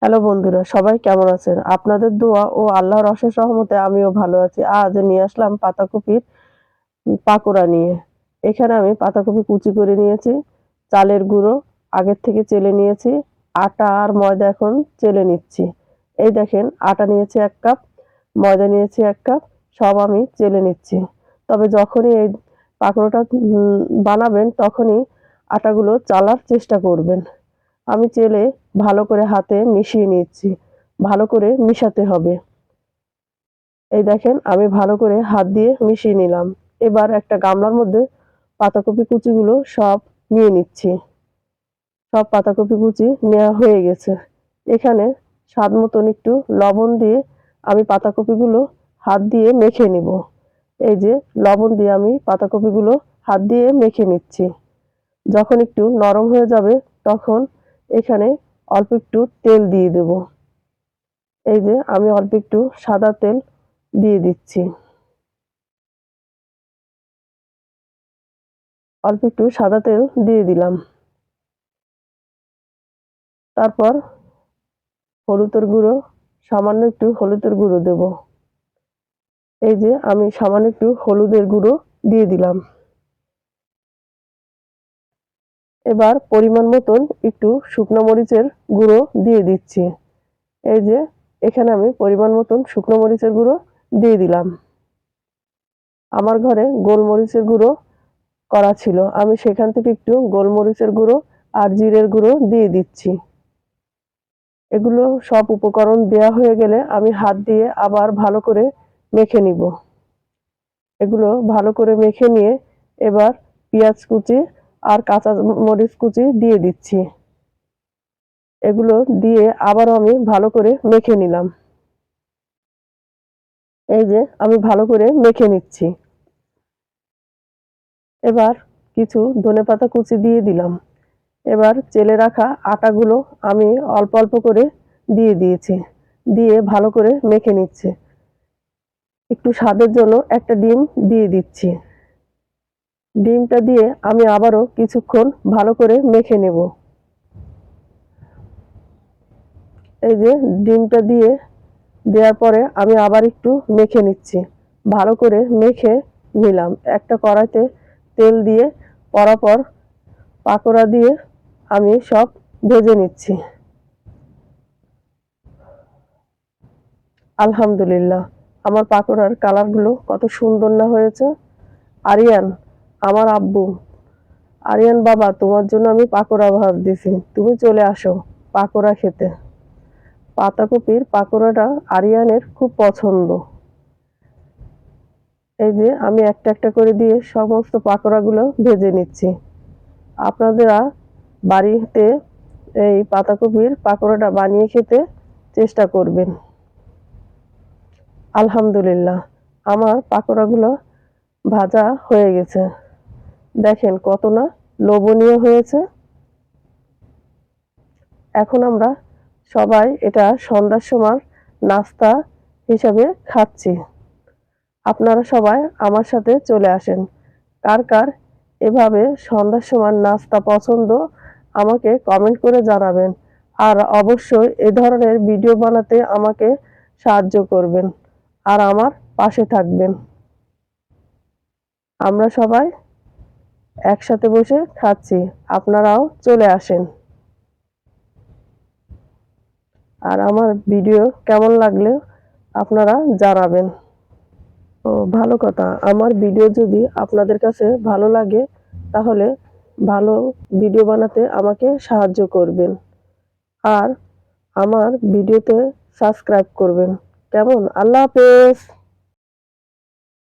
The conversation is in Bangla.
হ্যালো বন্ধুরা, সবাই কেমন আছেন? আপনাদের দোয়া ও আল্লাহর অশেষ রহমতে আমিও ভালো আছি। আজ নিয়ে আসলাম পাতাকপির পাকোড়া নিয়ে। এখানে আমি পাতাকপি কুচি করে নিয়েছি, চালের গুঁড়ো আগের থেকে চেলে নিয়েছি, আটা আর ময়দা এখন চেলে নিচ্ছি। এই দেখেন, আটা নিয়েছি 1 কাপ, ময়দা নিয়েছি 1 কাপ, সব আমি চেলে নিচ্ছি। তবে যখনই এই পাকোড়াটা বানাবেন তখনই আটাগুলো চালার চেষ্টা করবেন। আমি চেলে ভালো করে হাতে মিশিয়ে নিচ্ছি। ভালো করে মিশাতে হবে। এই দেখেন, আমি ভালো করে হাত দিয়ে মিশিয়ে নিলাম। এবার একটা গামলার মধ্যে পাতাকপি কুচিগুলো সব নিয়ে নিচ্ছি। সব পাতাকপি কুচি নেওয়া হয়ে গেছে। এখানে স্বাদ মতন একটু লবণ দিয়ে আমি পাতাকপিগুলো হাত দিয়ে মেখে নিব। এই যে লবণ দিয়ে আমি পাতাকপিগুলো হাত দিয়ে মেখে নিচ্ছি। যখন একটু নরম হয়ে যাবে তখন এখানে অল্প একটু তেল দিয়ে দেব। এই যে আমি অল্প একটু সাদা তেল দিয়ে দিচ্ছি। অল্প একটু সাদা তেল দিয়ে দিলাম। তারপর হলুদের গুঁড়ো, সামান্য একটু হলুদের গুঁড়ো দেব। এই যে আমি সামান্য একটু হলুদের গুঁড়ো দিয়ে দিলাম। এবার পরিমাণ মতন একটু শুকনো মরিচের গুঁড়ো দিয়ে দিচ্ছি। এই যে এখানে আমি পরিমাণ মতন শুকনো মরিচের গুঁড়ো দিয়ে দিলাম। আমার ঘরে গোলমরিচের গুঁড়ো করা ছিল, আমি সেখান থেকে একটু গোলমরিচের গুঁড়ো আর জিরের গুঁড়ো দিয়ে দিচ্ছি। এগুলো সব উপকরণ দেওয়া হয়ে গেলে আমি হাত দিয়ে আবার ভালো করে মেখে নিব। এগুলো ভালো করে মেখে নিয়ে এবার পেঁয়াজ কুচি আর কাঁচা মরিচ কুচি দিয়ে দিচ্ছি। এগুলো দিয়ে আবারও আমি ভালো করে মেখে নিলাম। এই যে আমি ভালো করে মেখে নিচ্ছি। এবার কিছু ধনেপাতা কুচি দিয়ে দিলাম। এবার চেলে রাখা আটাগুলো আমি অল্প অল্প করে দিয়ে দিয়েছি। দিয়ে ভালো করে মেখে নিচ্ছি। একটু স্বাদের জন্য একটা ডিম দিয়ে দিচ্ছি। ডিমটা দিয়ে আমি আবারও কিছুক্ষণ ভালো করে মেখে নেব। এই যে ডিমটা দিয়ে দেওয়ার পরে আমি আবার একটু মেখে নিচ্ছি। ভালো করে মেখে নিলাম। একটা কড়াইতে তেল দিয়ে পরপর পাকোড়া দিয়ে আমি সব ভেজে নিচ্ছি। আলহামদুলিল্লাহ, আমার পাকোড়ার কালারগুলো কত সুন্দর না হয়েছে। আরিয়ান, আমার আব্বু, আরিয়ান বাবা, তোমার জন্য আমি পাকোড়া ভাজতেছি, তুমি চলে আসো পাকোড়া খেতে। পাতাকপির পাকোড়াটা আরিয়ানের খুব পছন্দ। এই যে আমি একটা একটা করে দিয়ে সমস্ত পাকোড়াগুলো ভেজে নিচ্ছি। আপনারা বাড়িতে এই পাতাকপির পাকোড়াটা বানিয়ে খেতে চেষ্টা করবেন। আলহামদুলিল্লাহ, আমার পাকোড়াগুলো ভাজা হয়ে গেছে। দেখেন কত না লোভনীয় হয়েছে। এখন আমরা সবাই এটা সন্ধ্যার সময় নাস্তা হিসাবে খাচ্ছি। আপনারা সবাই আমার সাথে চলে আসেন। কার কার এভাবে সন্ধ্যার সময় নাস্তা পছন্দ আমাকে কমেন্ট করে জানাবেন। আর অবশ্যই এ ধরনের ভিডিও বানাতে আমাকে সাহায্য করবেন আর আমার পাশে থাকবেন। আমরা সবাই একসাথে বসে খাচ্ছি, আপনারাও চলে আসেন। আর আমার ভিডিও কেমন লাগলে আপনারা জানাবেন। ও ভালো কথা, আমার ভিডিও যদি আপনাদের কাছে ভালো লাগে তাহলে ভালো ভিডিও বানাতে আমাকে সাহায্য করবেন আর আমার ভিডিওতে সাবস্ক্রাইব করবেন। কেমন? আল্লাহ হাফেজ।